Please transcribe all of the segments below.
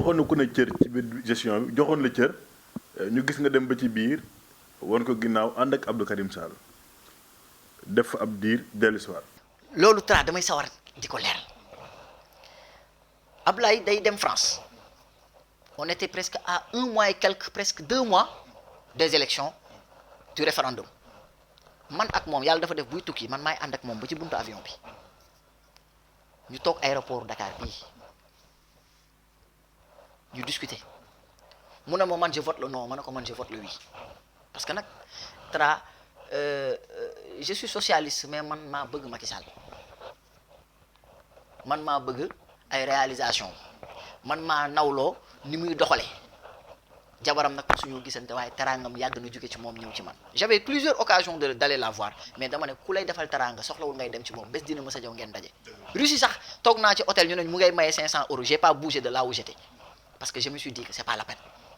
joxoon na ku ne cër ci biir gestion bi joxoon la cër ñu gis nga dem ba ci biir wan ko ginnaaw ànd ak Abdou Karim Sall def fa ab diir dellu si waat. loolu Tra damay sawar di ko leeral Ablaye day dem France on était presque à 1 mois et quelques presque 2 mois des élections du référendum man ak moom yàlla dafa def buy tukki man maay ànd ak moom ba ci buntu avion bi ñu toog aéroport Dakar bii ñu discuter mu ne ma man je vote le non ma ne ko man je vote le oui parce que nag Tra je suis socialiste mais man maa bëgg Macky Sall man maa bëgg ay réalisation man maa nawloo ni muy doxalee jabaram nag suñu gisante waaye teraangam yàgg na jóge ci moom ñëw ci man j'avais plusieurs occasions d'aller la voir mais dama ne ku lay defal teraanga soxlawul ngay dem ci moom bés dina mës a jaw ngeen daje. Russie sax toog naa ci hôtel ñu ne mu ngay maye 500 euros j'ai pas bougé de là où j'étais parce que je me suis dit que c'est pas la peine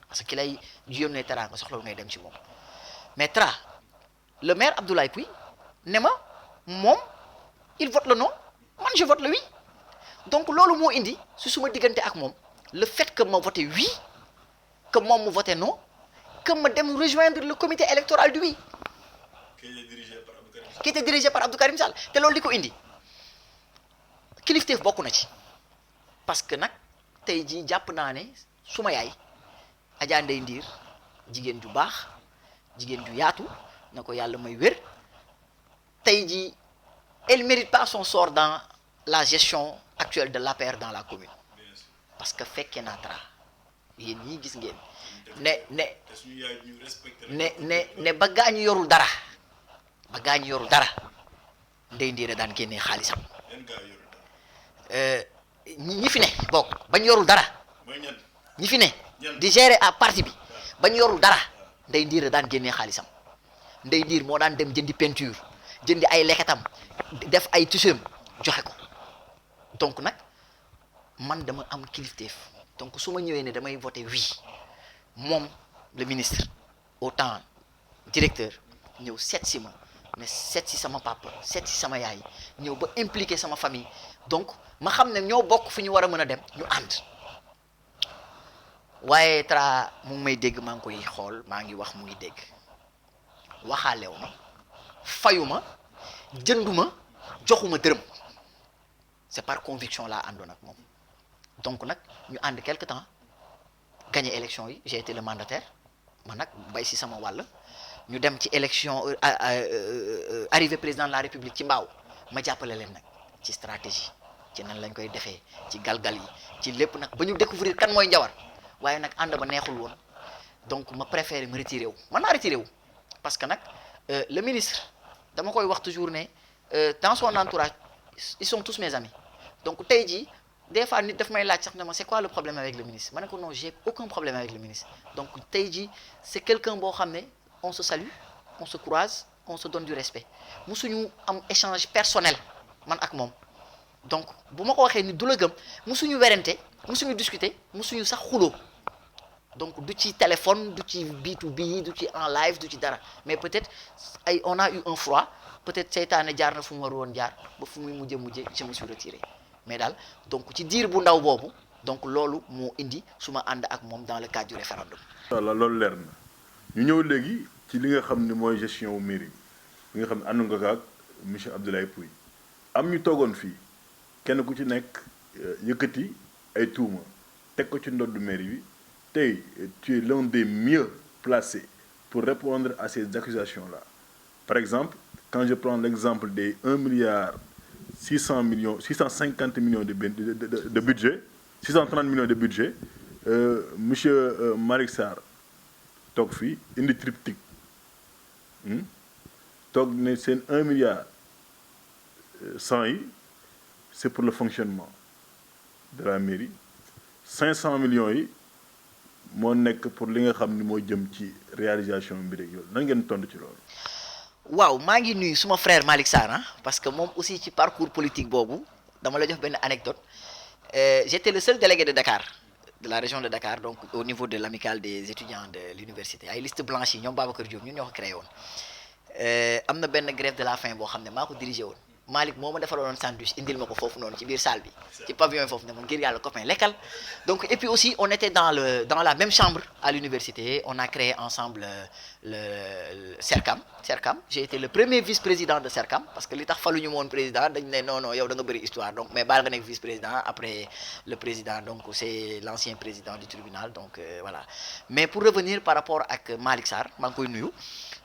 parce que ki lay yónnee teraanga soxlawul ngay dem ci moom mais Tra le maire Abdoulaye Pouy ne ma moom il vote le non man je vote le oui donc loolu moo indi su suma diggante ak moom le fait que ma voté oui que moom mu voté non que ma dem rejoindre le comité électoral du oui qui était dirigé par Abdou Karim Sall te loolu di ko indi kilifteef bokk na ci parce que nag tey jii jàpp naa ne suma yaay Adja Ndeye Ndiir jigéen ju baax jigéen ju yaatu na ko yàlla may wér tey jii elle mérite pas son sort dans la gestion actuelle de l'APR dans la commune parce que fekkee naa Tra yéen ñii gis ngeen ne ba gaañu yorul dara Ndeye Ndiir daan génnee xaalisam ñi fi ne bokk bañ yorul dara ñi fi ne di gérer à parti bi bañ yorul dara Ndeye Ndiir daan génnee xaalisam Ndeye Ndiir moo daan dem jëndi peinture jëndi ay leketam def ay tisseem joxe ko donc nag man dama am kilifteef donc su ma ñëwee ne damay voter oui moom le ministre autant directeur ñëw seet si ma mais seet si sama papa seet si sama yaay ñëw ba impliqué sama famille donc ma xam ne ñoo bokk fi ñu war a mën a dem ñu ànd waaye Tra mu ngi may dégg maa ngi koy xool maa ngi wax mu ngi dégg waxaalew ma fayuma jënduma joxuma dërëm c'est par conviction laa àndoon ak moom donc nag ñu ànd quelque temps gagné élection yi j'ai été le mandataire man nag bay si sama wàll ñu dem ci élection arrivé président de la république ci mbaaw ma jàppale leen nag ci stratégie ci nan lañ koy defee ci galgal yi ci lépp nag ba ñu découvrir kan mooy Njawar waaye nag ànd ba neexul woon donc ma préféré ma retiré wu man naa retiré wu parce que nag le ministre dama koy wax toujours ne dans son entourage ils sont tous mes amis donc tey jii des fois nit daf may laaj sax ne ma c'est quoi le problème avec le ministre ma ne ko non j'ai aucun problème avec le ministre donc tey jii c'est quelqu'un boo xam ne on se salue on se croise on se donne du respect musuñu am échange personnel man ak moom donc bu ma ko waxee ni du la gëm musuñu werante musuñu discuter musuñu sax xuloo donc du ci téléphone du ci B2B du ci en live du ci dara mais peut-être ay on a eu un froid peut-être seytaane jaar na fu mu war woon jaar ba fu muy mujje je me suis retiré mais daal donc ci diir bu ndaw boobu donc loolu moo indi su ma ànd ak moom dans le cadre du référendum. voilà loolu leer na ñu ñëw léegi ci li nga xam ne mooy gestion wu mairie bi nga xam ne ànd nga ak monsieur Abdoulaye Pouy am ñu toogoon fii kenn ku ci nekk yëkkati ay tuuma teg ko ci ndoddu mairie bi tey tu es l'un des mieux placés pour répondre à ces accusations-là par exemple quand je prends l'exemple des 1 milliard 600 millions 650 millions de budget 630 millions de budget monsieur Malick Sarr toog fii indi triptyque toog ne seen 1 milliard 100 yi c'est pour le fonctionnement de la mairie 500 millions yi moo nekk pour li nga xam ni moo jëm ci réalisation bi rek yow nan ngeen tontu ci loolu. waaw maa ngi nuyu suma frère Malick Sarr parce que moom aussi ci parcours politique boobu dama la jox benn anecdote j'étais le seul délégué de Dakar de la région de Dakar donc au niveau de l'amicale des étudiants de l'université ay liste blanche yi ñoom Babacar Diop ñun ñoo ko créé woon am na benn grève de la faim boo xam ne maa ko dirigé woon Malick moo ma defaloon sandwich indil ma ko foofu noonu ci biir salle bi ci pavillon yi foofu ne ma ngir yàlla copain lekkal. Donc et puis aussi on était dans la même chambre à l'université, on a créé ensemble le Sercam. J'ai été le premier vice-président de Sercam parce que li tax faluñu woon président dañ ne non yow da nga bëri histoire donc mais baal nga nekk vice-président après le président donc c'est l'ancien président du tribunal donc voilà. Mais pour revenir par rapport ak Malick Sarr maa ngi koy nuyu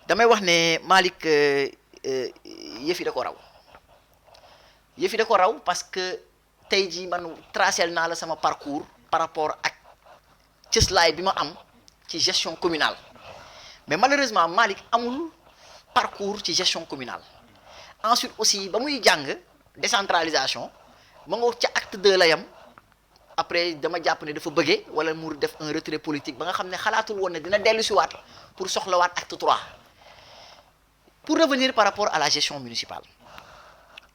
damay wax ne Malick yëf yi da ko raw. yëf yi da ko raw parce que tey jii man tracé naa la sama parcours par rapport ak cëslaay bi ma am ci gestion communale mais malheureusement Malick amul parcours ci gestion communale. Ensuite aussi ba muy jàng décentralisation ma nga ca acte 2 la yam après dama jàpp ne dafa bëggee wala mu def un retrait politique ba nga xam ne xalaatul woon ne dina dellu si waat pour soxlawaat acte 3. Pour revenir par rapport à la gestion municipale.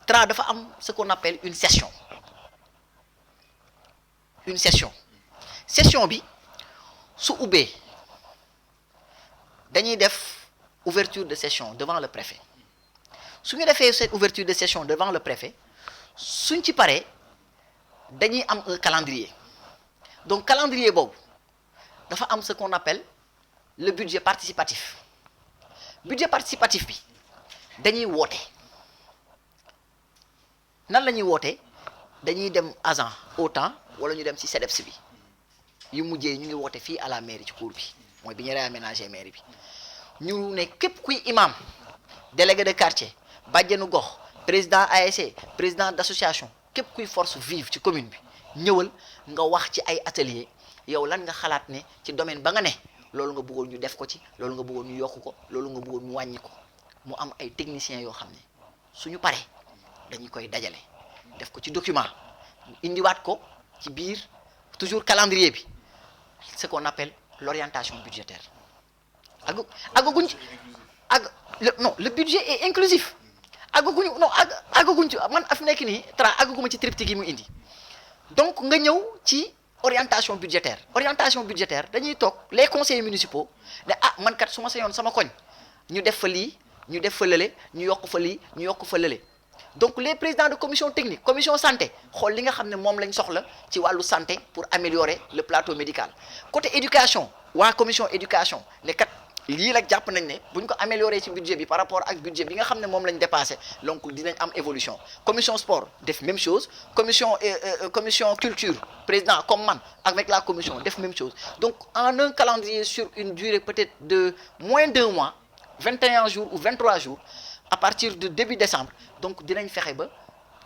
Tra dafa am ce qu'on appelle une session bi su ubbee dañuy def ouverture de session devant le préfet su ñu defee cette ouverture de session devant le préfet suñ ci paree dañuy am un calendrier donc calendrier boobu dafa am ce qu'on appelle le budget participatif bi dañuy woote. Nan la ñuy wootee dañuy dem agent au temps wala ñu dem ci CEDEPS bi yu mujjee ñu ngi woote fii à la mairie ci cour bi mooy bi ñu réaménager mairie bi ñu ne képp kuy imam délégué de quartier bàjjenu gox président ASC président d'association képp kuy force vive ci commune bi ñëwal nga wax ci ay atelier yow lan nga xalaat ne ci domaine ba nga ne loolu nga bëggoon ñu def ko ci loolu nga bëggoon ñu yokk ko loolu nga bëggoon ñu wàññi ko mu am ay techniciens yoo xam ne suñu paree dañu koy dajale def ko ci document indiwaat ko ci biir toujours calendrier bi ce qu'on appelle l'orientation budgétaire agaguñ ci non le budget est inclusif agaguñu non agaguñ ci man af nekk nii agaguma ci triptyque yi mu indi donc nga ñëw ci orientation budgétaire dañuy toog les conseillers municipaux ne man kat su ma sañoon sama koñ ñu def fa lii ñu def fa lële ñu yokk fa lii ñu yokk fa lële. Donc les présidents de commission technique commission santé xool li nga xam ne moom lañ soxla ci wàllu santé pour améliorer le plateau médical côté éducation waa commission éducation ne kat lii la jàpp nañ ne bu ñu ko améliorer ci budget bi par rapport ak budget bi nga xam ne moom lañ dépassé donc dinañ am évolution commission sport def même chose commission culture président comme man avec la commission def même chose donc en un calendrier sur une durée peut-être de moins d'1 mois 21 jours ou 23 jours à partir de début décembre donc dinañ fexe ba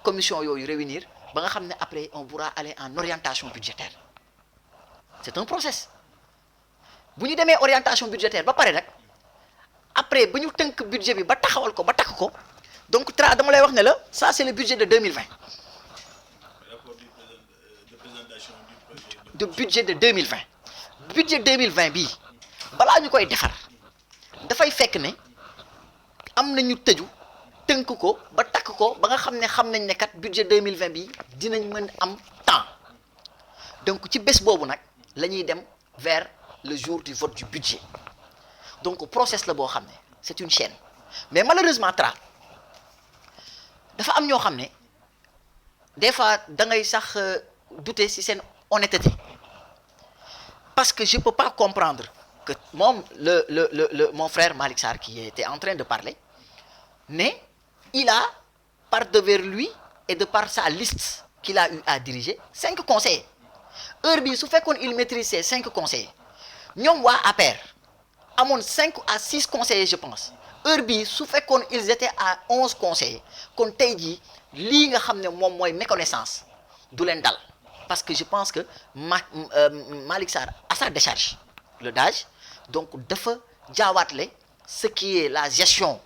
commission yooyu réunir ba nga xam ne après on pourra aller en orientation budgétaire c'est un process bu ñu demee orientation budgétaire ba pare nag après ba ñu tënk budget bi ba taxawal ko ba takk ko donc dama lay wax ne la ça c'est le budget de 2020 de budget de 2020 budget 2020 bii balaa ñu koy defar dafay fekk ne am nañu tëju tënk ko ba takk ko ba nga xam nañ ne kat budget 2020 bi dinañ mën am temps donc ci bés boobu nag la ñuy dem vers le jour du vote du budget donc process la boo xam ne c'est une chaîne mais malheureusement dafa am ñoo xam ne des fois da ngay sax douter ci seen honnêteté parce que je peux pas comprendre que moom mon frère Malick Sarr qui était en train de parler mais il a par devers lui et de par sa liste qu'il a eu à diriger 5 conseillers heure bii su fekkoon il maîtrise ces 5 conseillers ñoom waa APR amoon 5 à 6 conseillers je pense heure bii su fekkoon ils étaient à 11 conseillers kon tey jii lii nga xam ne moom mooy méconnaissance du leen dal parce que je pense que Malick Sarr à sa décharge le DAGE donc dafa jaawaatle ce qui est la gestion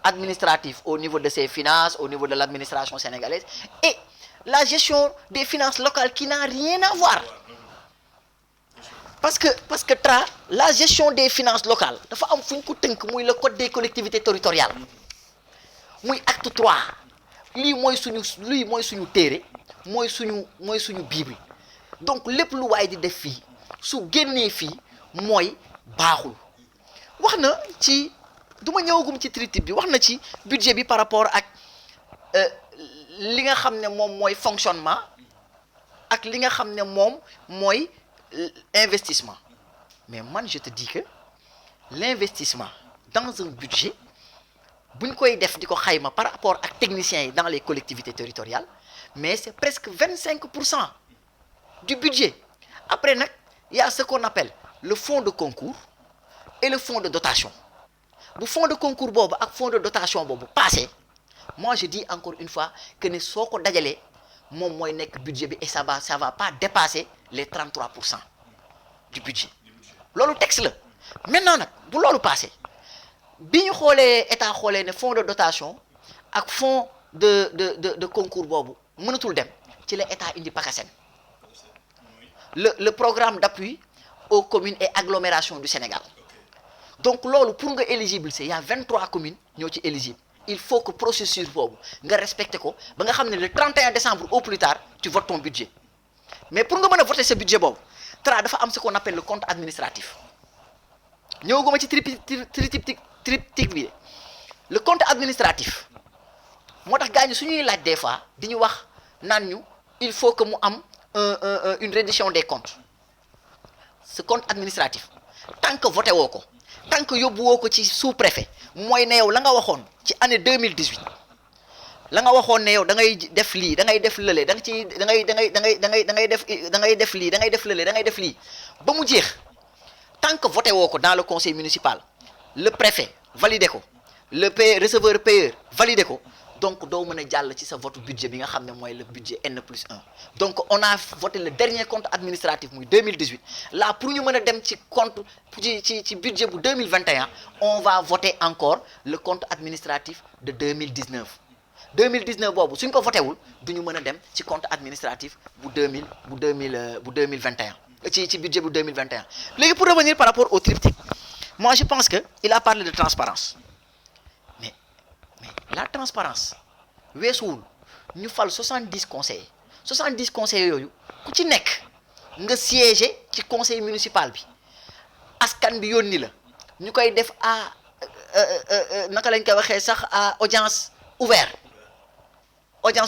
administrative au niveau de ses finances au niveau de l'administration sénégalaise et la gestion des finances locales qui n'a rien à voir parce que la gestion des finances locales dafa am fu ñu ko tënk muy le code des collectivités territoriales muy acte 3 lii mooy suñu téere mooy suñu bible donc lépp lu waay di def fii su génnee fii mooy baaxul wax na ci du ma ñëwagum ci triptyque bi wax na ci budget bi par rapport ak li nga xam ne moom mooy fonctionnement ak li nga xam ne moom mooy investissement mais man je te dis que l'investissement dans un budget bu ñu koy def di ko xayma par rapport ak techniciens yi dans les collectivités territoriales mais c'est presque 25% du budget après nag il y a ce qu'on appelle le fonds de concours et le fonds de dotation bu fonds de concours boobu ak fonds de dotation boobu passé moi je dis encore une fois que ne soo ko dajalee moom mooy nekk budget bi et ça va pas dépasser les 33% du budget loolu texte la maintenant nag bu loolu passé bi ñu xoolee état xoolee ne fonds de dotation ak fonds de concours boobu mënatul dem ci la état indi PACASEN le programme d'appui aux communes et agglomérations du Sénégal donc loolu pour nga éligible c'est il y a 23 communes ñoo ci éligible il faut que processus boobu nga respecter ko ba nga xam ne le 31 décembre au plus tard tu votes ton budget mais pour nga mën a voter ce budget boobu dafa am ce qu'on appelle le compte administratif ñëwaguma ci triptyque bi le compte administratif moo tax gars ñi suñuy laaj des fois di ñu wax naan ñu il faut que mu am une reddition des comptes ce compte administratif tant que voté woo ko tant que yóbbu woo ko ci sous-préfet mooy ne yow la nga waxoon ci année 2018 la nga waxoon ne yow da ngay def lii da ngay def lële da nga ci da ngay def lii da ngay def lële da ngay def lii ba mu jeex tant que voté woo ko dans le conseil municipal le préfet validé ko le receveur payeur validé ko donc doo mën a jàll ci sa vote budget bi nga xam ne mooy le budget N+1 donc on a voté le dernier compte administratif muy 2018 là pour ñu mën a dem ci compte ci budget bu 2021 on va voter encore le compte administratif de 2019 boobu suñ ko voté wul du ñu mën a dem ci compte administratif bu 2021 ci budget bu 2021 léegi pour revenir par rapport au triptyque moi je pense que il a parlé de transparence mais la transparence weesuwul ñu fal 70 conseillers yooyu ku ci nekk nga siéger ci conseil municipal bi askan bi yónni la ñu koy def à naka lañ koy waxee sax à audience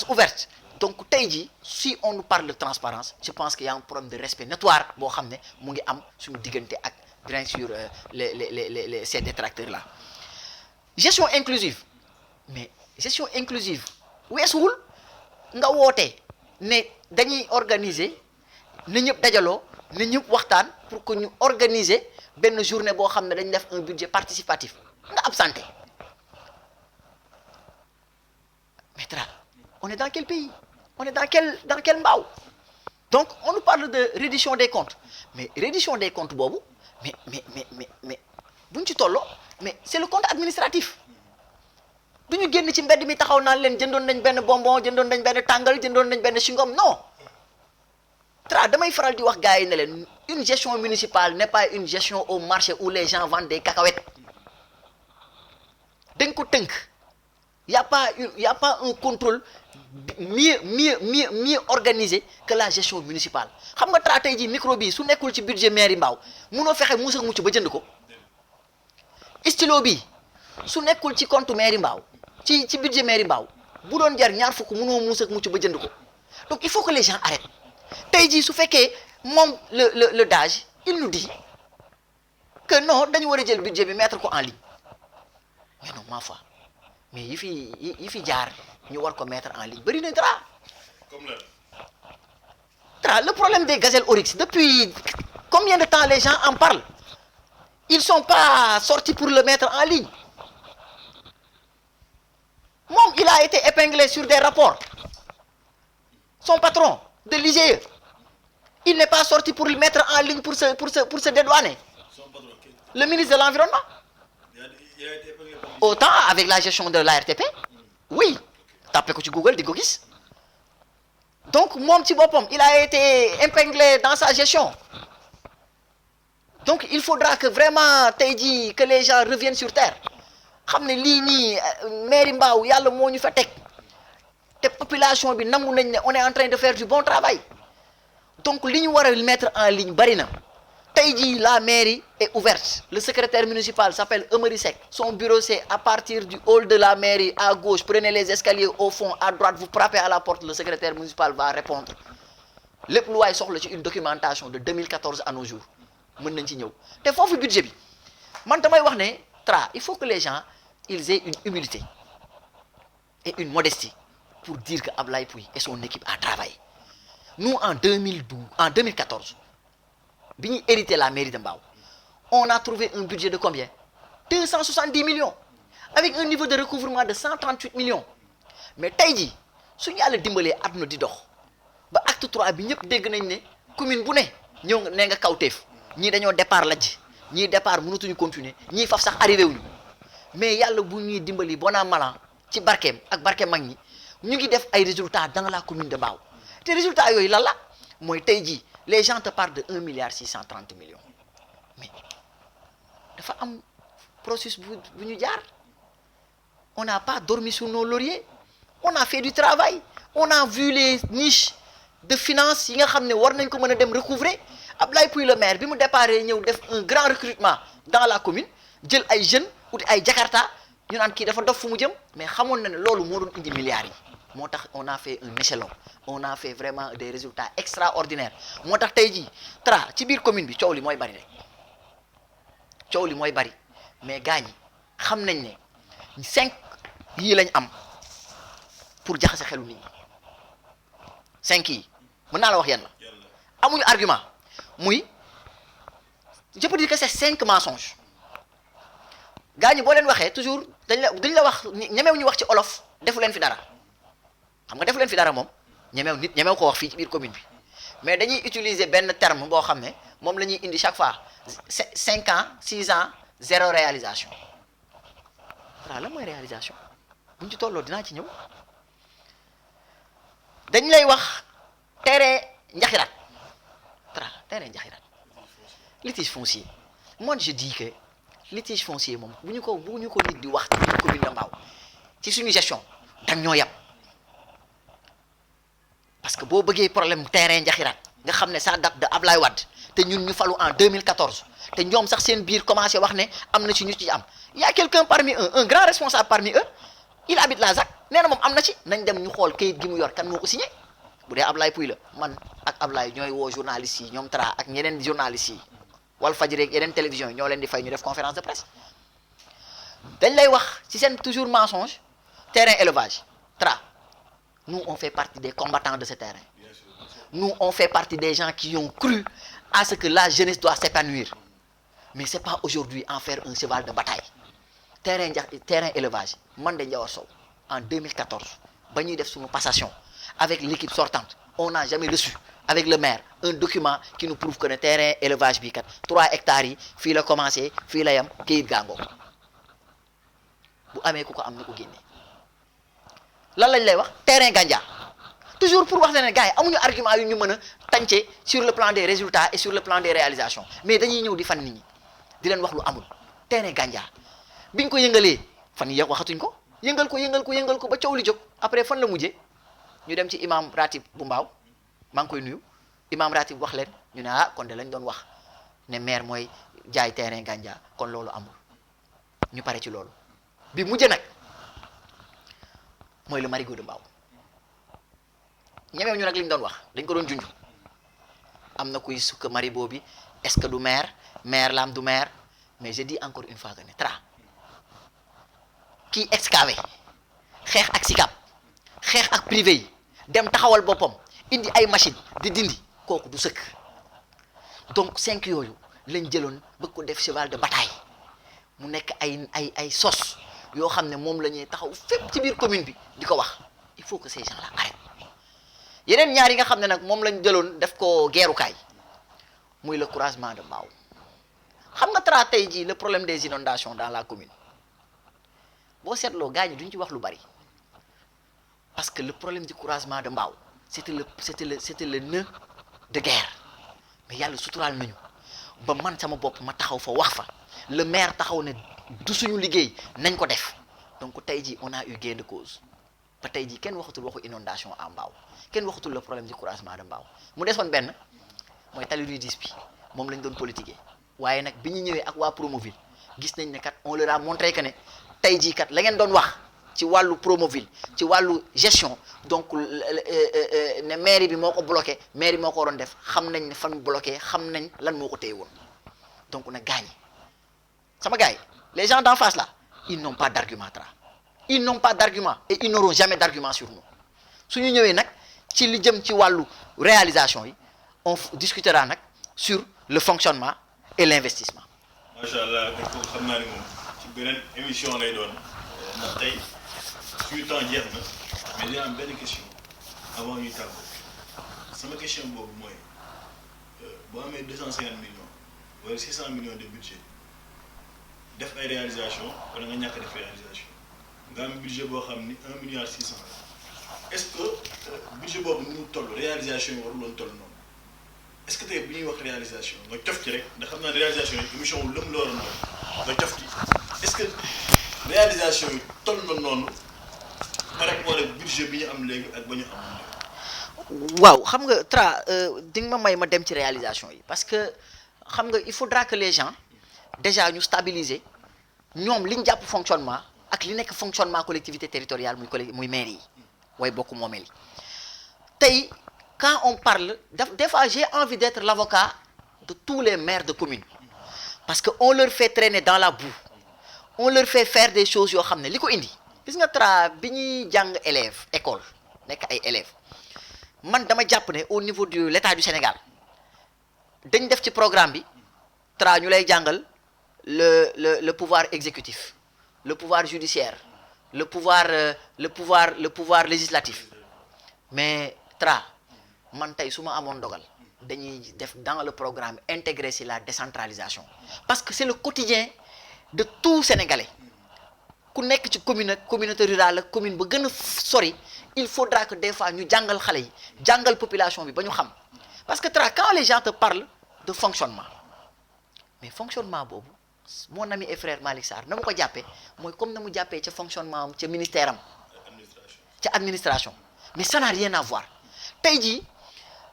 ouverte donc tey jii si on nous parle de transparence je pense qu'il y a un problème de respect notoire boo xam ne mu ngi am suñu diggante ak bien sûr ces détracteurs là gestion inclusive mais gestion inclusive weesuwul nga woote ne dañuy organiser na ñëpp dajaloo na ñëpp waxtaan pour que ñu organiser benn journée boo xam ne dañ def un budget participatif nga absenté mais on est dans quel pays on est dans quel mbaaw donc on nous parle de reddition des comptes mais reddition des comptes boobu mais buñ ci tolloo mais c'est le compte administratif du ñu génn ci mbedd mi taxaw naan leen jëndoon nañ benn bonbon jëndoon nañ benn tàngal jëndoon nañ benn chewing-gum non damay faral di wax gars yi ne leen une gestion municipale n'est pas une gestion au marché où les gens vendent des cacahuètes dañ ko tënk y a pas un contrôle mieux organisé que la gestion municipale xam nga tey jii micro bi su nekkul ci budget mairie Mbao munoo fexe muus ak mucc ba jënd ko stylo bi su nekkul ci compte mairie Mbao ci budget mairie Mbao bu doon jar ñaar fukk munoo muus ak mucc ba jënd ko donc il faut que les gens arrêtent tey jii su fekkee moom le DAGE il nous dit que non dañu war a jël budget bi mettre ko en ligne mais non ma foi mais yi fi jaar ñu war ko mettre en ligne bëri na le problème des gazelles oryx depuis combien de temps les gens en parlent ils sont pas sortis pour le mettre en ligne moom il a été épinglé sur des rapports son patron de l'IGE il n'est pas sorti pour le mettre en ligne pour se dédouaner le ministre de l'environnement autant avec la gestion de l'ARTP oui tapé ko ci Google di ko gis donc moom ci boppam il a été épinglé dans sa gestion donc il faudra que vraiment tey jii que les gens reviennent sur terre xam ne lii nii mairie Mbao yàlla moo ñu fa teg te population bi nangu nañ ne on est en train de faire du bon travail donc li ñu war a mettre en ligne bari na tey jii la mairie est ouverte le secrétaire municipal s'appelle Emery Seck son bureau c'est à partir du hall de la mairie à gauche prenez les escaliers au fond à droite vous frappez à la porte le secrétaire municipal va répondre lépp lu waay soxla ci une documentation de 2014 à nos jours mën nañ ci ñëw te foofu budget bi man damay wax ne Tra il faut que les gens ils aient une humilité et une modestie pour dire que Ablaye Pouye et son équipe a travaillé nous en 2014 bi ñuy hérité la mairie de Mbao on a trouvé un budget de combien 270 millions avec un niveau de recouvrement de 138 millions mais tey jii suñu yàlla dimbalee àdduna di dox ba acte 3 bi ñëpp dégg nañ ne commune bu ne ñëw nga nee nga kawteef ñii dañoo départ lajj ñii départ mënatuñu continuer ñii faf sax arrivé wuñu mais yàlla bu ñuy dimbali bon an mal an ci barkeem ak barkeem mag ñi ñu ngi def ay résultats dans la commune de Mbao te résultats yooyu lan la mooy tey jii les gens te parlent de 1 milliard 630 millions mais dafa am processus bu ñu jaar on n'a pas dormi sur nos lauriers on a fait du travail on a vu les niches de finance yi nga xam ne war nañ ko mën a dem recouvrer Ablaye Pouye le maire bi mu déparé ñëw def un grand recrutement dans la commune jël ay jeunes uti ay Jakarta ñu naan kii dafa dof fu mu jëm mais xamoon na ne loolu moo doon indi milliards yi moo tax on a fait un échelon on a fait vraiment des résultats extraordinaires moo tax tey jii Tra ci biir commune bi coow li mooy bari rek coow li mooy bari mais gars ñi xam nañ ne 5 yii lañ am pour jaxase xelu nit ñi 5 yi mën naa la wax yan la amuñu argument muy je peux dire que c'est 5 mensonges gars ñi boo leen waxee toujours dañ la wax ñemew ñu wax ci olof defu leen fi dara xam nga defu leen fi dara moom ñemew ko wax fii ci biir commune bi mais dañuy utiliser benn terme boo xam ne moom la ñuy indi chaque fois 5 ans 6 ans 0 réalisation waaw lan mooy réalisation buñ ci tolloo dinaa ci ñëw dañ lay wax terrain njaxiraat terrain njaxiraat litige foncier moi je dis que litige foncier moom bu ñu ko nit di wax ci biir commune de Mbao ci suñu gestion dañ ñoo yab parce que boo bëggee problème terrain njaxiraat nga xam ne ça date de Ablaye Wade te ñun ñu falu en 2014 te ñoom sax seen biir commencé wax ne am na ci ñu ci am y a quelqu'un parmi eux un grand responsable parmi eux il habite la ZAC nee na moom am na ci nañ dem ñu xool kayit gi mu yor kan moo ko signé bu dee Ablaye Pouye la man ak Ablaye ñooy woo journalistes yi ñoom Tra ak ñeneen journalistes yi Walfadjri ak yeneen télévision yi ñoo leen di fay ñu def conférence de presse dañ lay wax ci seen toujours mensonge terrain élevage Tra nous on fait partie des combattants de ce terrain nous on fait partie des gens qui ont cru à ce que la jeunesse doit s'épanouir mais c'est pas aujourd'hui en faire un cheval de bataille terrain élevage man de Ndiawar Sow en 2014 ba ñuy def suñu passation avec l'équipe sortante on n'a jamais reçu avec le maire un document qui nous prouve que ne terrain élevage bi kat 3 hectares yi fii la commencé fii la yam kayit gàngoo bu amee ku ko am na ko génne lan lañ lay wax terrain Gandia toujours pour wax ne gars yi amuñu argument yu ñu mën a tànce sur le plan des résultats et sur le plan des réalisations mais dañuy ñëw di fan nit ñi di leen wax lu amul terrain Gandia biñ ko yëngalee fan yii waxatuñ ko yëngal ko ba coow li jóg après fan la mujjee ñu dem ci imam ratib bu Mbao maa ngi koy nuyu imam ratib wax leen ñu ne kon de lañ doon wax ne maire mooy jaay terrain Gandia kon loolu amul ñu pare ci loolu bi mujjee nag mooy le marigot de Mbao ñemew ñu nag li ñu doon wax dañ ko doon junj am na kuy sukk marigot bi est-ce que du maire la am du maire mais je dis encore une fois que ne Tra kii excavé xeex ak SICAP xeex ak privé yi dem taxawal boppam indi ay machine di dindi kooku du sëkk donc 5 yooyu lañ jëloon bëgg ko def cheval de bataille mu nekk ay sos yoo xam ne moom la ñuy taxaw fépp ci biir commune bi di ko wax il faut que ces gens là arrêtent yeneen ñaar yi nga xam ne nag moom lañ jëloon def ko geerukaay muy le croisement de Mbao xam nga Tra tey jii le problème des inondations dans la commune boo seetloo gars ñi duñ ci wax lu bari parce que le problème du croisement de Mbao c'était le nœud de guerre mais yàlla suturaal nañu ba man sama bopp ma taxaw fa wax fa le maire taxaw ne du suñu liggéey nañ ko def donc tey jii on a eu gain de cause ba tey jii kenn waxatul waxu inondation à Mbao kenn waxatul le problème du croisement de Mbao mu desoon benn mooy tali rue 10 bi moom lañ doon politiquer waaye nag bi ñu ñëwee ak waa Promoville gis nañ ne kat on leur a montré que ne tey jii kat la ngeen doon wax ci wàllu Promoville ci wàllu gestion donc ne mairie bi moo ko bloqué mairie moo ko waroon def xam nañ ne fan mu bloqué xam nañ lan moo ko téye woon donc nag gaañi sama gars yi les gens d'en face là ils n'ont pas d'argument Tra ils n'ont pas d'argument et ils n'auront jamais d'argument sur nous su ñu ñëwee nag ci li jëm ci wàllu réalisation yi on discutera nag sur le fonctionnement et l'investissement. macha allah ko xam naa ni moom ci beneen émission lay doon ndax tey suñu temps jeex na mais dina am benn question avant ñuy tàggoo sama question boobu mooy boo amee 250 millions wala 600 millions de budget def ay réalisation wala nga ñàkk def réalisation nga am budget boo xam ni 1 milliard 600 est-ce que budget boobu ni mu toll réalisation yi warul woon toll noonu est-ce que tey bu ñuy wax réalisation nga cof ci rek ndax xam naa réalisation yi émission wu lëm la waroon doon nga cof ci est-ce que réalisation yi toll na noonu par rapport ak budget bi ñu am léegi ak ba ñu am. waaw xam nga Tra di nga ma may ma dem ci réalisation yi parce que xam nga il faudra que les gens déjà ñu stabiliser ñoom li ñu jàpp fonctionnement ak li nekk fonctionnement collectivité territoriale muy maire yi way bokk moomeel yi tey quand on parle des fois j'ai envie d'être l'avocat de tous les maires de communes parce que on leur fait traîner dans la boue on leur fait faire des choses yoo xam ne li ko indi gis nga Tra bi ñuy jàng élèves école nekk ay élèves man dama jàpp ne au niveau de l'État du Sénégal dañ def ci programme bi Tra ñu lay jàngal le pouvoir exécutif le pouvoir judiciaire le pouvoir législatif mais Tra man tey su ma amoon dogal dañuy def dans le programme intégrer si la décentralisation parce que c'est le quotidien de tout Sénégalais ku nekk ci communauté rurale ak commune ba gën a sori il faudra que des fois ñu jàngal xale yi jàngal population bi ba ñu xam parce que Tra quand les gens te parlent de fonctionnement mais fonctionnement boobu mon ami et frère Malick Sarr na mu ko jàppee mooy comme na mu jàppee ca fonctionnement am ca ministère am ca administration mais ça n'a rien à voir tey jii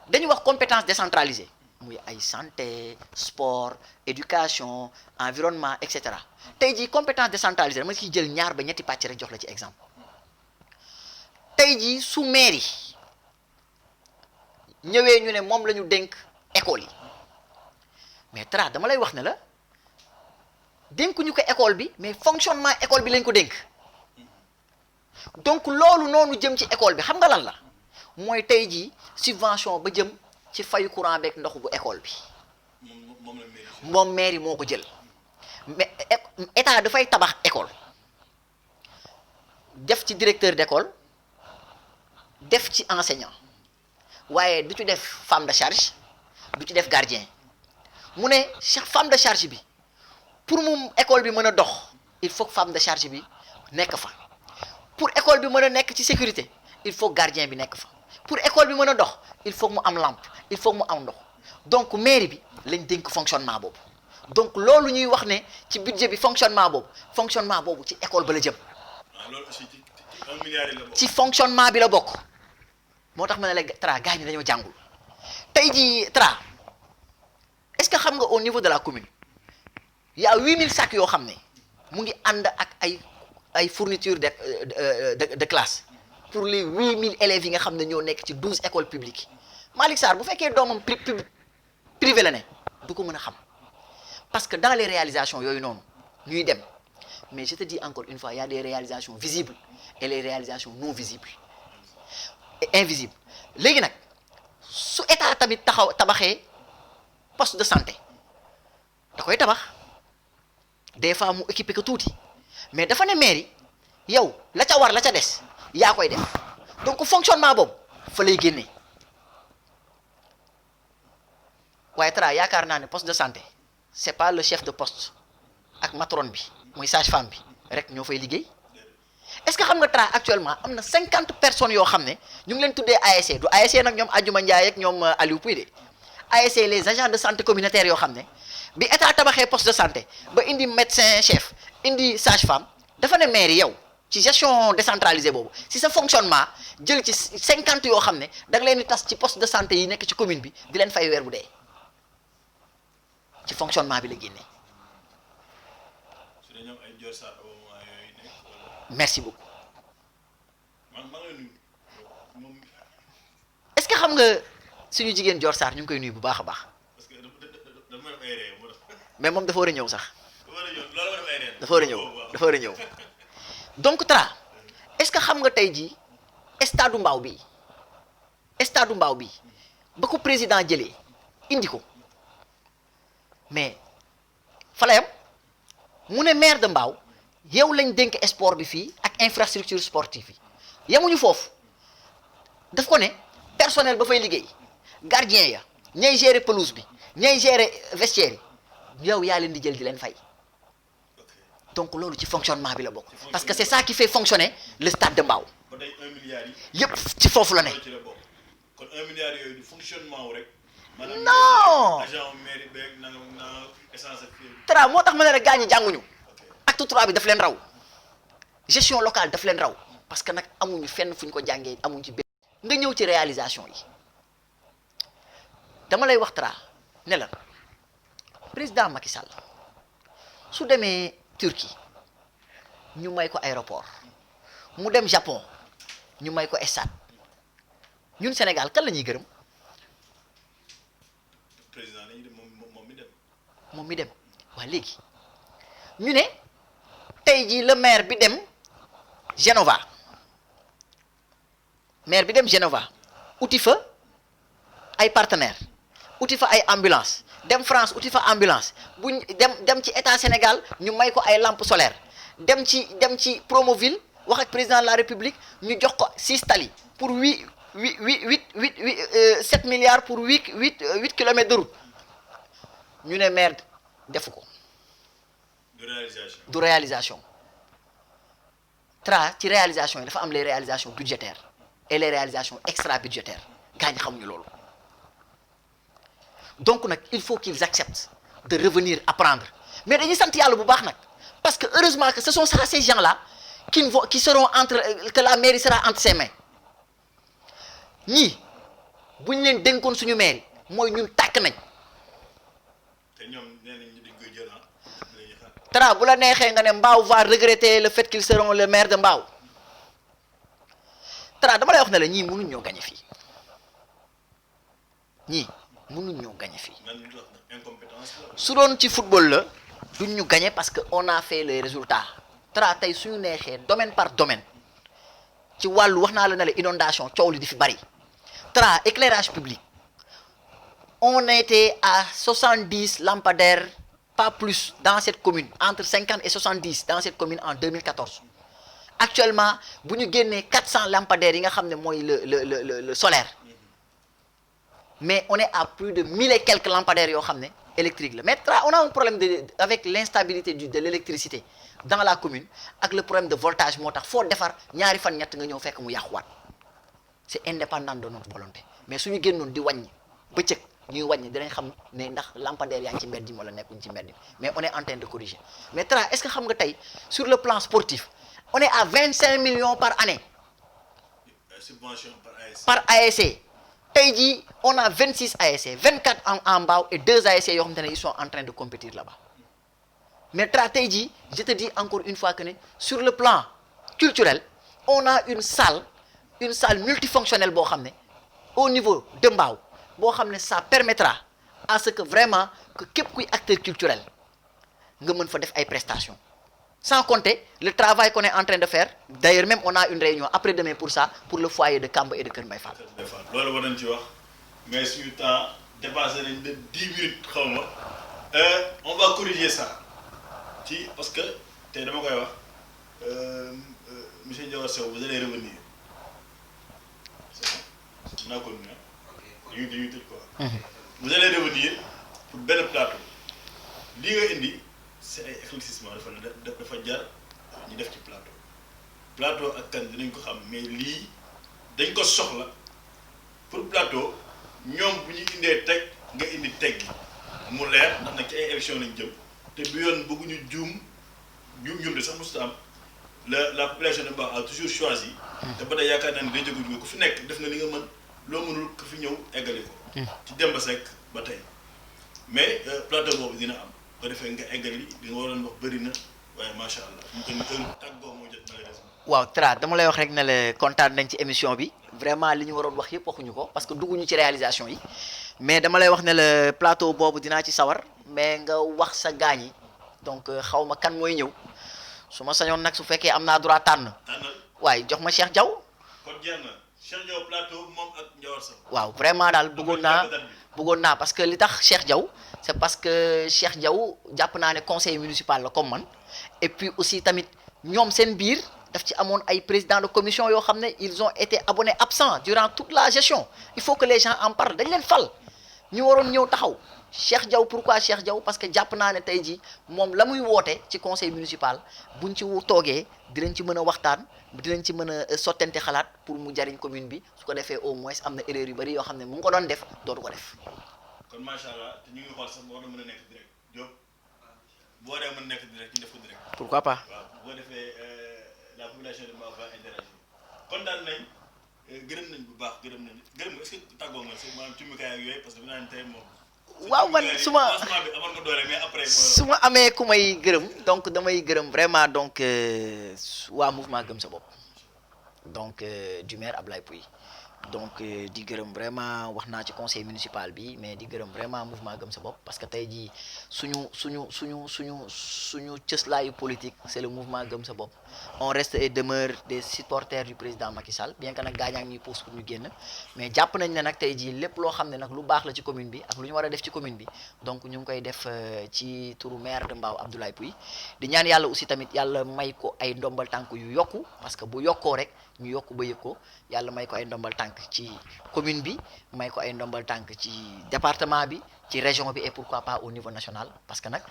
dañu wax compétence décentralisée muy ay santé sport éducation environnement et cetera tey jii compétence décentralisée dama ciy jël ñaar ba ñetti pàcc rek jox la ci exemple tey jii su mairie ñëwee ñu ne moom la ñu dénk école yi mais Tra dama lay wax ne la dénkuñu ko école bi mais fonctionnement école bi lañ ko dénk donc loolu noonu jëm ci école bi xam nga lan la mooy tey jii subvention ba jëm ci fayu courant beeg ndox bu école bi moom mairie moo ko jël mais état dafay tabax école def ci directeur d'école def ci enseignant waaye du ci def femme de charge du ci def gardien mu ne femme de charge bi pour mu école bi mën a dox il faut que femme de charge bi nekk fa pour école bi mën a nekk ci sécurité il faut gardien bi nekk fa pour école bi mën a dox il faut mu am lampe il faut mu am ndox donc mairie bi lañ dénk fonctionnement boobu donc loolu ñuy wax ne ci budget bi fonctionnement boobu ci école ba la jëm. loolu aussi ci 1 milliard la bokk. ci fonctionnement bi la bokk moo tax ma ne la Tra gars yi dañoo jàngul tey jii Tra est-ce que xam nga au niveau de la commune il y a 8000 sacs yoo xam ne mu ngi ànd ak ay fournitures de classe pour les 8000 élèves yi nga xam ne ñoo nekk ci 12 écoles publiques Malick Sarr bu fekkee doomam privé la ne du ko mën a xam parce que dans les réalisations yooyu noonu ñuy dem mais je te dis encore une fois il y a des réalisations visibles et les réalisations non visibles et invisibles léegi nag su état tamit tabaxee poste de santé da koy tabax des fois mu équipé ko tuuti mais dafa ne mairie yow la ca war la ca des yaa koy def donc fonctionnement boobu fa lay génnee waaye Tra yaakaar naa ne poste de santé c'est pas le chef de poste ak matron bi muy sage-femme bi rek ñoo fay liggéey est-ce que xam nga Tra actuellement am na 50 personnes yoo xam ne ñu ngi leen tuddee ASC du ASC nag ñoom Adjuma Ndiaye ak ñoom Aliou Pouy de ASC les agents de santé communautaire yoo xam ne bi état tabaxee poste de santé ba indi médecin chef indi sage-femme dafa ne maire yow ci gestion décentralisée boobu si sa fonctionnement jël ci 50 yoo xam ne da nga leen di tas ci poste de santé yi nekk ci commune bi di leen fay weer bu dee ci fonctionnement bi la génnee. su dee ñoom ay Dior Sarr au moment yooyu nekk wala. merci beaucoup. maa ngi lay nuyu moom. est-ce que xam nga suñu jigéen Dior Sarr ñu ngi koy nuyu bu baax a baax. parce que dafa may def ay ree moo tax. mais moom dafa war a ñëw sax. dafa war a ñëw loolu ma def ay ree. dafa war a ñëw dafa war a ñëw donc Tra est-ce que xam nga tey jii stade Mbao bi ba ko président jëlee indi ko mais fa la yam mu ne maire de Mbao yow lañ dénk sport bi fii ak infrastructure sportive yi yemuñu foofu daf ko ne personnel ba fay liggéey gardien ya ñay gérer pelouse bi ñay gérer vestiaire yi yow yaa leen di jël di leen fay. donc loolu ci fonctionnement bi la bokk parce que c'est ça qui fait fonctionner le stade de Mbao. ba tey 1 milliard yi. yëpp ci foofu la ne. ci la bokk kon 1 milliard yooyu du fonctionnement wu rek. non agent mairie beeg na essence ak Tra moo tax ma ne la gars ñi jànguñu. acte 3 bi daf leen raw gestion locale daf leen raw parce que nag amuñu fenn fu ñu ko jàngee amuñu ci benn. nga ñëw ci réalisation yi dama lay wax Tra ne la président Macky Sall su demee Turquie ñu may ko aéroport mu dem Japon ñu may ko stade ñun Sénégal kan la ñuy gërëm. président dañuy dem moom mi dem. moom mi dem waa léegi ñu ne tey jii le maire bi dem Genova uti fa ay partenaires uti fa ay ambulance dem France uti fa ambulance buñ dem ci état Sénégal ñu may ko ay lampes solaires dem ci Promoville wax ak président de la République ñu jox ko 6 tali pour 7 milliards pour 8 kilomètres de route ñu ne maire defu ko. du réalisation Tra ci réalisation yi dafa am les réalisations budgétaires et les réalisations extra budgétaires gaa ñi xamuñu loolu. donc nag il faut qu'ils acceptent de revenir apprendre mais dañuy sant yàlla bu baax nag parce que heureusement que ce sont ça ces gens-là qui seront que la mairie sera entre ses mains ñii bu ñu leen dénkoon suñu mairie mooy ñun tàkk nañ. te ñoom nee nañ dañ koy jël Tra bu la neexee nga ne Mbao va regretter le fait qu'ils seront le maire de Mbao Tra dama lay wax ne la ñii mënuñ ñoo gagné fii ñii. mënuñ ñoo gagné fii su doon ci football la duñ ñu gagné parce que on a fait les résultats Tra tey suñu neexee domaine par domaine ci wàllu wax naa la ne la inondation coow li di fi bari Tra éclairage public on était à 70 lampadaires pas plus dans cette commune entre 50 et 70 dans cette commune en 2014 actuellement bu ñu génnee 400 lampadaires yi nga xam ne mooy le solaire. Mais on est à plus de 1000 et quelques lampadaires yoo xam ne électrique la mais on a un problème avec l'instabilité de l'électricité dans la commune ak le problème de voltage moo tax foo defar ñaari fan ñett nga ñëw fekk mu yàquwaat c'est indépendant de notre volonté mais suñu génnoon di wàññi bëccëg ñuy wàññi dinañ xam ne ndax lampadaire yaa ngi ci mbedd mi wala nekkuñ ci mbedd mi mais on est en train de corriger mais Tra est-ce que xam nga tey sur le plan sportif on est à 25 millions par année. subvention par ASC. tey jii on a 26 ASC 24 en Mbao et 2 ASC yoo xamante ne ils sont en train de compétir là-bas mais Tra tey jii je te dis encore une fois que ne sur le plan culturel on a une salle multifonctionnelle boo xam ne au niveau de Mbao boo xam ne ça permettra à ce que vraiment que képp kuy acteur culturel nga mën fa def ay prestations sans compter le travail qu'on est en train de faire d'ailleurs même on a une réunion après-demain pour ça pour le foyer de Kamba et de Kër Mbaye Fall. loolu war nañ ci wax mais suñu temps dépassé nañ de 10 minutes xaw ma on va corriger ça ci parce que tey dama koy wax monsieur Ndiaga Sow vous allez revenir c'est bon naa ko nuyu dañuy tëj quoi. vous allez revenir pour benn plateau lii nga indi. c'est ay éclaircissement dafa jar ñu def ci plateau ak kan dinañ ko xam mais lii dañ ko soxla pour plateau ñoom bu ñu indee teg nga indi teg gi mu leer ndax nag ci ay élection lañ jëm te bu yoon bëgguñu juum de sax mosut am la population de Mbao a toujours choisi. te ba tey yaakaar naa ne day jóge ku fi nekk def nga li nga mën loo mënul ku fi ñëw eggali ko. ci Demba Seck ba tey mais plateau boobu dina am ko defee nga eggali li nga waroon wax bëri na waaye macha allah mu ko ni tàggoo moo jot malheureusement. waaw Tra dama lay wax rek ne la kontaan nañ ci émission bi vraiment li ñu waroon wax yëpp waxuñu ko parce que dugguñu ci réalisation yi mais dama lay wax ne la plateau boobu dinaa ci sawar mais nga wax sa gaañ yi donc xaw ma kan mooy ñëw su ma sañoon nag su fekkee am naa droit tànn waaye jox ma Cheikh Diaw. kon jeex na Cheikh Diaw plateau moom ak Ndiawar Sow. waaw vraiment daal bëggoon naa parce que li tax Cheikh Diaw c'est parce que Cheikh Diaw jàpp naa ne conseil municipal la comme man et puis aussi tamit ñoom seen biir. daf ci amoon ay président de commission yoo xam ne ils ont été abonnés absents durant toute la gestion il faut que les gens en parlent dañ leen fal ñu waroon ñëw taxaw Cheikh Diaw pourquoi Cheikh Diaw parce que jàpp naa ne tey jii moom la muy woote ci conseil municipal buñ ci toogee dinañ ci mën a waxtaan dinañ ci mën a sottante xalaat pour mu jariñ commune bi su ko defee au moins am na erreur yu bari yoo xam ne mu ngi ko doon def dootu ko def. kon macha allah te ñu ngi xool sax boo doon mën a nekk direct Diop boo dee mën a nekk direct ñu def ko direct. pourquoi pas. waaw boo defee. La population de Mbao va interagir kontaan nañ gërëm nañ bu baax gërëm nga est-ce que tàggoo nga si maanaam cumbukaay ak yooyu parce que dinaa ne tey moom. waaw man su ma bi amoon nga doole mais après. su ma amee ku may gërëm donc damay gërëm vraiment donc waa mouvement gëm sa bopp donc du maire Ablaye Pouy donc di gërëm vraiment wax naa ci conseil municipal bi mais di gërëm vraiment mouvement gëm sa bopp parce que tey jii suñu cëslaayu politique c'est le mouvement gëm sa bopp on reste et demeure des supporters du président Macky Sall bien que nag gaañaa ngi ñuy pousse pour ñu génn mais jàpp nañ ne nag tey jii lépp loo xam ne nag lu baax la ci commune bi ak lu ñu war a def ci commune bi donc ñu ngi koy def ci turu maire de Mbao Abdoulaye Pouy di ñaan yàlla aussi tamit yàlla may ko ay ndombal tànk yu yokku parce que bu yokkoo rek ñu yokku ba yëg ko yàlla may ko ay ndombal tànk ci commune bi may ko ay ndombal tànk ci département bi ci région bi et pourquoi pas au niveau national parce que nag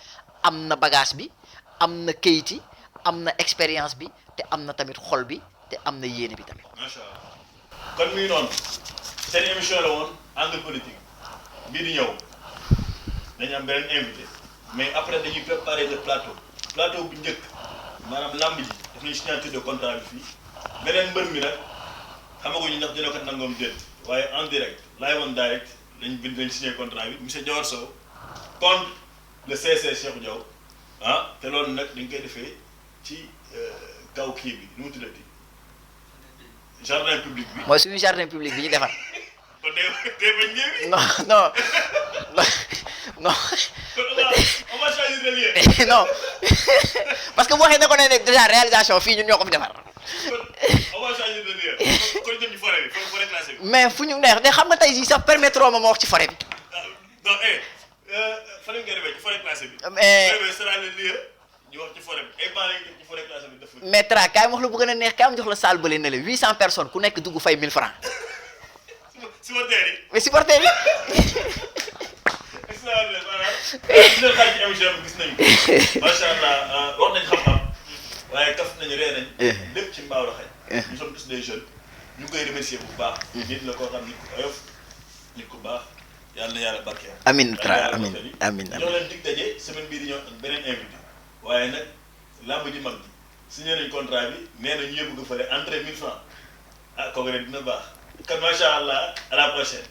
am na bagage bi am na kayit yi am na expérience bi te am na tamit xol bi te am na yéene bi tamit. macha allah kon mi ngi noonu seen émission la woon angle politique bii di ñëw dañu am beneen invité mais après dañuy préparer le plateau bu njëkk maanaam lamb ji daf nañu signature de contrat bi fii beneen mbër mi nag xamaguñu ndax dina ko nangoom déet waaye en direct live on direct lañ signé contrat bi monsieur Ndiawar Sow contre le CC Cheikh Diaw te loolu nag dañ koy defee ci kaw kii bi nu mu tuddati jardin public bi. mooy suñu jardin public bi ñu defar. kon dee bañ ñëwi. non. kon on va choisir le lieu. non parce que bu waxee ne ko ne déjà réalisation fii ñun ñoo ko fi defar. kon on va choisir le lieu. kon jëm ci forêt bi forêt classée bi. mais fu ñu neex de xam nga tey jii sax permettre ma wax ci forêt bi. non fan ngeen demee ci forêt classée bi. mais forêt bi sera le lieu ñu wax ci forêt bi ay bancs yi ci forêt classée bi def. mais Tra kaay ma wax la bu gën a neex kaay ma jox la salle bële ne la 800 personnes ku nekk dugg fay 1000 francs. supporters yi. mais supporters yi. extraordinaire maanaam. gis nañu xaaj ci émission bi gis nañu ko. macha allah wax nañu xam-xam waaye kaf nañu ree nañ. lépp ci mbaaw la xëy. nous sommes tous des jeunes ñu ngi koy remercier bu baax. nit la koo xam nit ku oyof nit ku baax yàlla na yàlla barkeel. amiin Tra amiin ñoo leen dig daje semaine bii di ñëw ak beneen invité waaye nag làmb ji mag ji signé nañ contrat bi nee na ñu yóbbu ko fële entrée 1000 francs kooku rek dina baax kon macha allah à la prochaine.